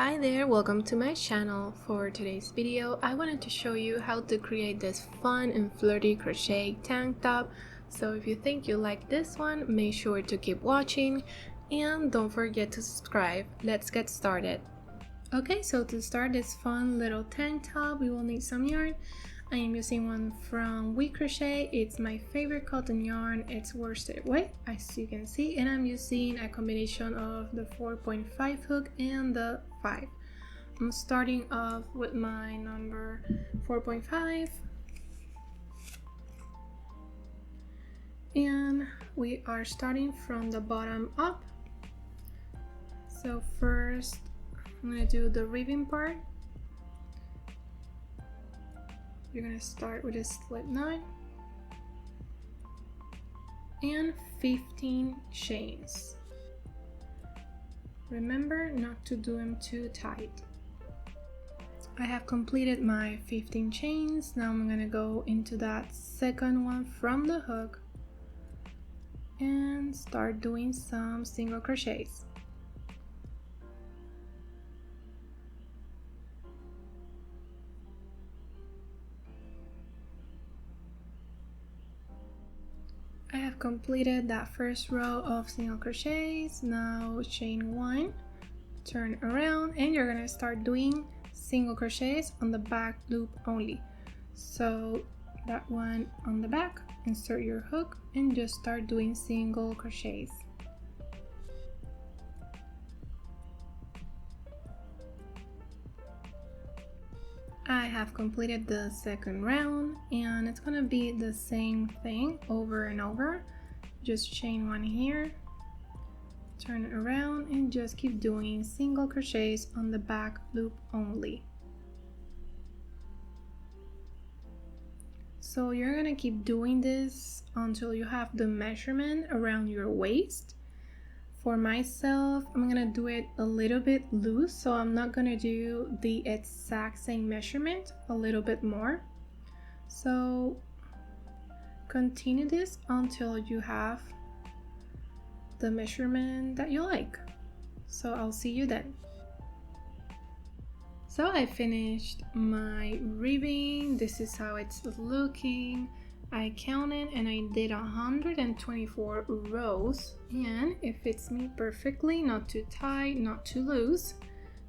Hi there, welcome to my channel. For today's video, I wanted to show you how to create this fun and flirty crochet tank top. So if you think you like this one, make sure to keep watching and don't forget to subscribe. Let's get started. Okay, so to start this fun little tank top, we will need some yarn. I am using one from We Crochet. It's my favorite cotton yarn. It's worsted weight, as you can see, and I'm using a combination of the 4.5 hook and the 5. I'm starting off with my number 4.5, and we are starting from the bottom up. So first I'm going to do the ribbing part. You're going to start with a slip knot and 15 chains. Remember not to do them too tight. I have completed my 15 chains. Now I'm going to go into that second one from the hook and start doing some single crochets. I have completed that first row of single crochets. Now chain 1, turn around, and you're gonna start doing single crochets on the back loop only. So that one on the back, insert your hook and just start doing single crochets. I have completed the second round and it's gonna be the same thing over and over. Just chain 1 here, turn it around, and just keep doing single crochets on the back loop only. So you're gonna keep doing this until you have the measurement around your waist. For myself, I'm gonna do it a little bit loose, so I'm not gonna do the exact same measurement, a little bit more. So continue this until you have the measurement that you like. So I'll see you then. So I finished my ribbing. This is how it's looking. I counted and I did 124 rows, and it fits me perfectly, not too tight, not too loose.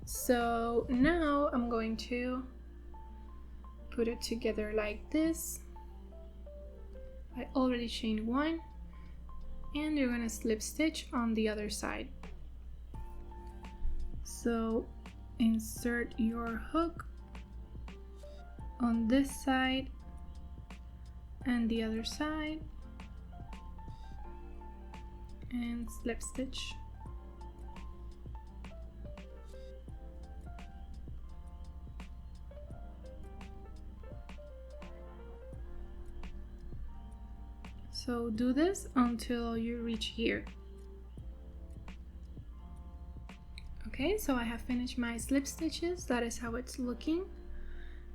So now I'm going to put it together like this. I already chained 1, and you're gonna slip stitch on the other side. So insert your hook on this side and the other side and slip stitch. So do this until you reach here. Okay, so I have finished my slip stitches. That is how it's looking.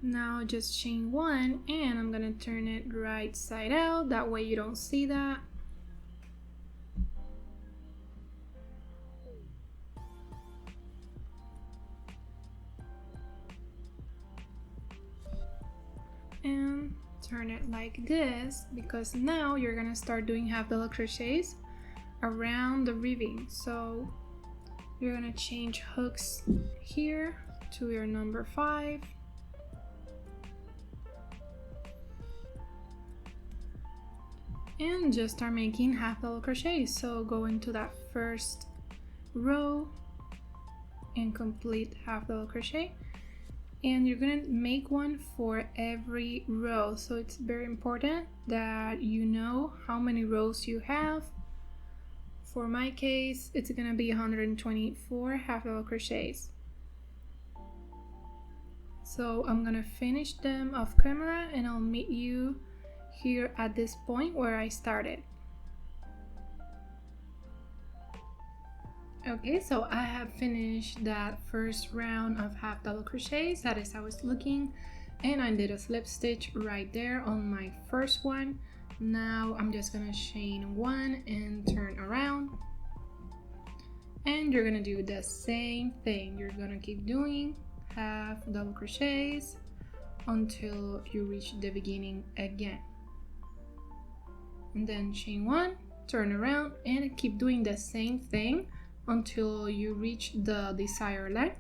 Now just chain 1 and I'm gonna turn it right side out, that way you don't see that. And turn it like this, because now you're gonna start doing half double crochets around the ribbing. So you're gonna change hooks here to your number 5. And just start making half double crochets. So go into that first row and complete half double crochet, and you're gonna make one for every row. So it's very important that you know how many rows you have. For my case, it's gonna be 124 half double crochets. So I'm gonna finish them off camera and I'll meet you here at this point where I started. Okay, so I have finished that first round of half double crochets. That is how it's looking, and I did a slip stitch right there on my first one. Now I'm just gonna chain 1 and turn around, and you're gonna do the same thing. You're gonna keep doing half double crochets until you reach the beginning again, and then chain one, turn around, and keep doing the same thing until you reach the desired length.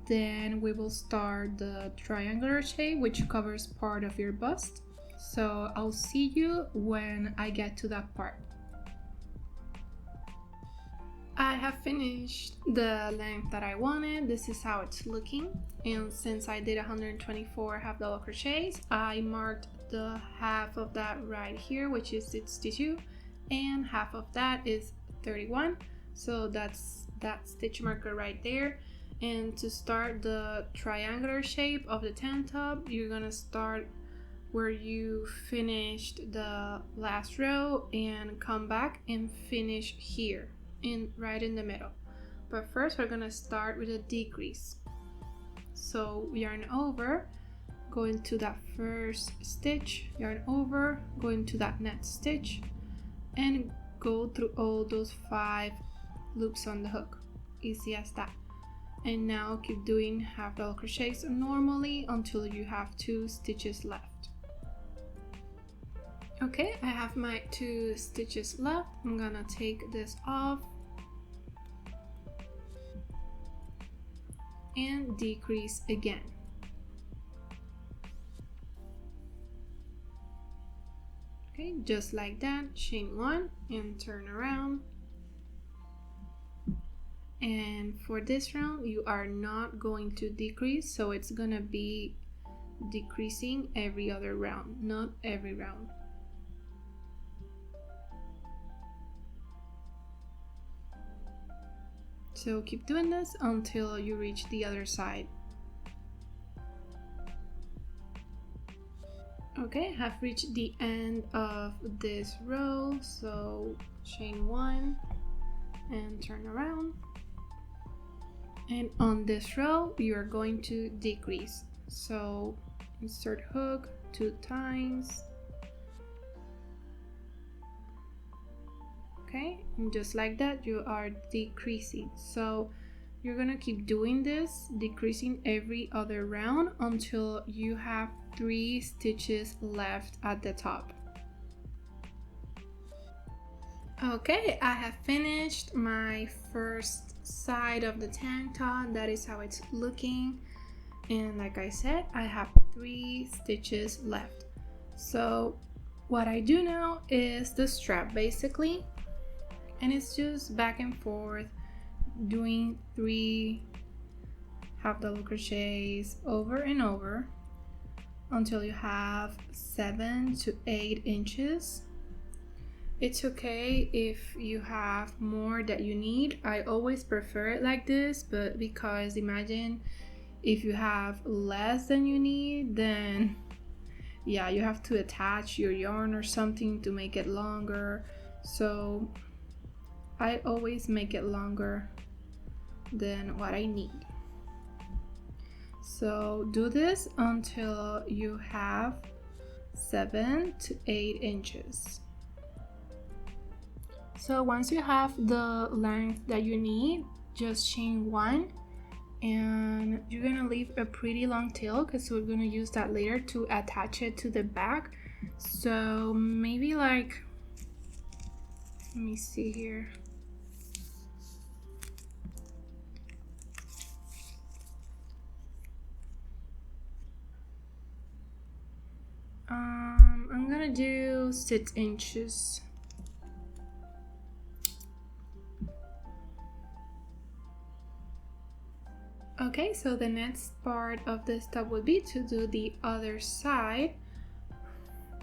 Then we will start the triangular shape, which covers part of your bust. So I'll see you when I get to that part. I have finished the length that I wanted. This is how it's looking, and since I did 124 half double crochets, I marked the half of that right here, which is 62, and half of that is 31, so that's that stitch marker right there. And to start the triangular shape of the tank top, you're gonna start where you finished the last row and come back and finish here right in the middle. But first we're gonna start with a decrease. So yarn over, go into that first stitch, yarn over, go into that next stitch, and go through all those 5 loops on the hook. Easy as that. And now keep doing half double crochets normally until you have 2 stitches left. Okay, I have my 2 stitches left. I'm gonna take this off and decrease again. Okay, just like that, chain 1 and turn around. And for this round, you are not going to decrease, so it's gonna be decreasing every other round, not every round. So keep doing this until you reach the other side. Okay, have reached the end of this row, so chain 1 and turn around. And on this row, you are going to decrease. So insert hook 2 times. Okay, and just like that, you are decreasing. So you're gonna keep doing this, decreasing every other round until you have 3 stitches left at the top. Okay, I have finished my first side of the tank top. That is how it's looking, and like I said, I have 3 stitches left. So what I do now is the strap basically, and it's just back and forth doing 3 half double crochets over and over until you have 7 to 8 inches. It's okay if you have more that you need. I always prefer it like this, but because imagine if you have less than you need, then yeah, you have to attach your yarn or something to make it longer. So I always make it longer than what I need. So do this until you have 7 to 8 inches. So once you have the length that you need, just chain 1, and you're gonna leave a pretty long tail because we're gonna use that later to attach it to the back. So maybe like, let me see here. I'm gonna do 6 inches. Okay, so the next part of this top would be to do the other side.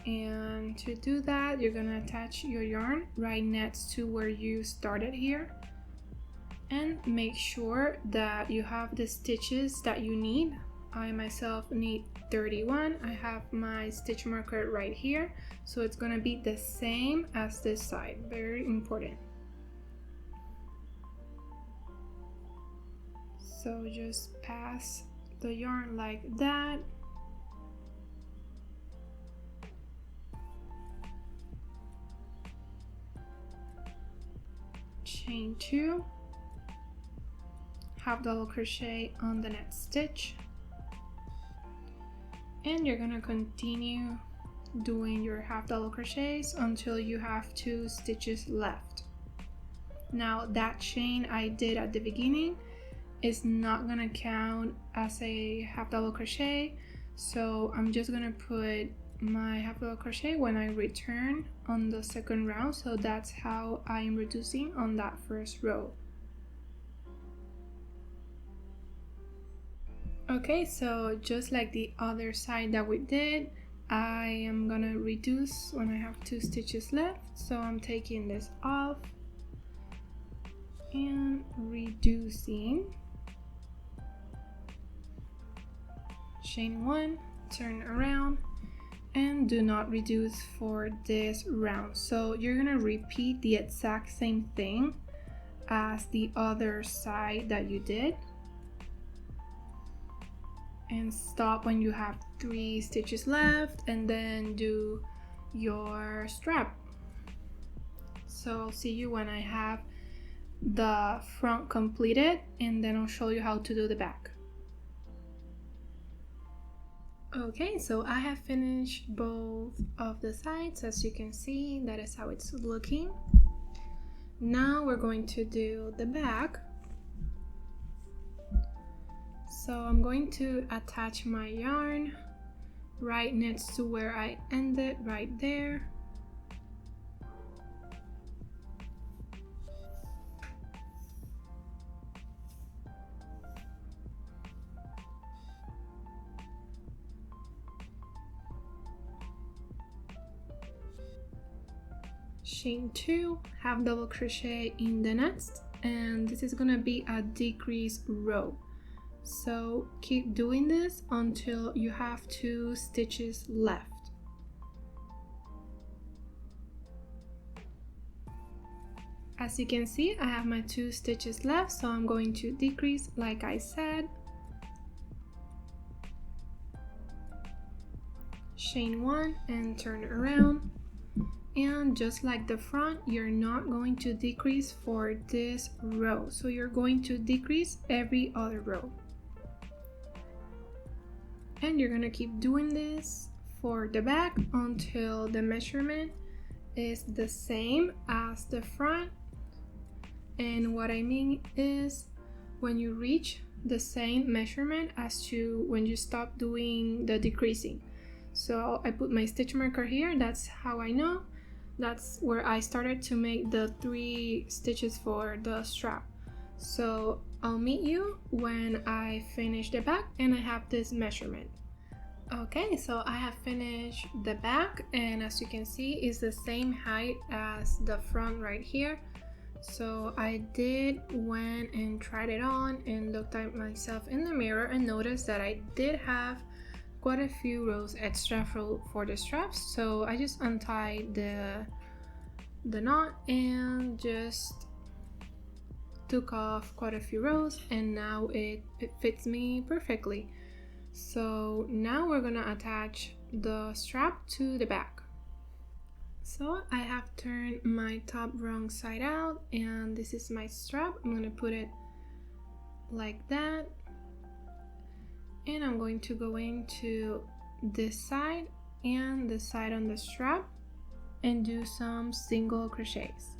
And to do that, you're gonna attach your yarn right next to where you started here. And make sure that you have the stitches that you need. I myself need 31. I have my stitch marker right here. So it's gonna be the same as this side, very important. So just pass the yarn like that. Chain 2 half double crochet on the next stitch, and you're gonna continue doing your half double crochets until you have 2 stitches left. Now that chain I did at the beginning is not gonna count as a half double crochet, so I'm just gonna put my half double crochet when I return on the second round. So that's how I'm reducing on that first row. Okay, so just like the other side that we did, I am gonna reduce when I have 2 stitches left. So I'm taking this off and reducing, chain 1, turn around, and do not reduce for this round. So you're gonna repeat the exact same thing as the other side that you did, and stop when you have 3 stitches left, and then do your strap. So I'll see you when I have the front completed, and then I'll show you how to do the back. Okay, so I have finished both of the sides. As you can see, that is how it's looking. Now we're going to do the back. So I'm going to attach my yarn right next to where I ended, right there. Chain 2, half double crochet in the next, and this is gonna be a decrease row. So keep doing this until you have 2 stitches left. As you can see, I have my 2 stitches left, so I'm going to decrease like I said. Chain 1 and turn around. And just like the front, you're not going to decrease for this row. So you're going to decrease every other row. And you're gonna keep doing this for the back until the measurement is the same as the front. And what I mean is when you reach the same measurement as to when you stop doing the decreasing. So I put my stitch marker here, that's how I know. That's where I started to make the 3 stitches for the strap. So I'll meet you when I finish the back and I have this measurement. Okay, so I have finished the back, and as you can see, it's the same height as the front right here. So I went and tried it on and looked at myself in the mirror and noticed that I did have quite a few rows extra for the straps. So I just untied the knot and just took off quite a few rows, and now it fits me perfectly. So now we're gonna attach the strap to the back. So I have turned my top wrong side out, and this is my strap. I'm gonna put it like that, and I'm going to go into this side and the side on the strap and do some single crochets.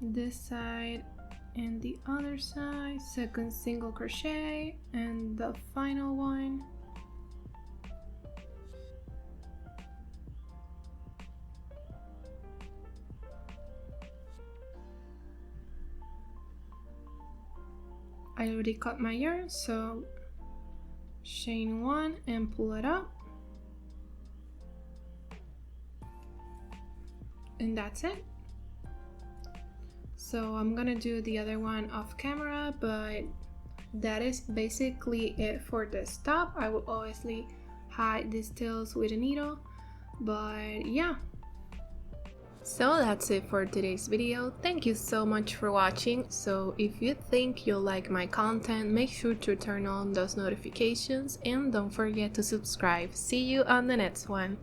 This side and the other side, second single crochet, and the final one. I already cut my yarn, so chain 1 and pull it up, and that's it. So I'm gonna do the other one off camera, but that is basically it for this top. I will obviously hide these tails with a needle, but yeah. So that's it for today's video. Thank you so much for watching. So if you think you'll like my content, make sure to turn on those notifications and don't forget to subscribe. See you on the next one.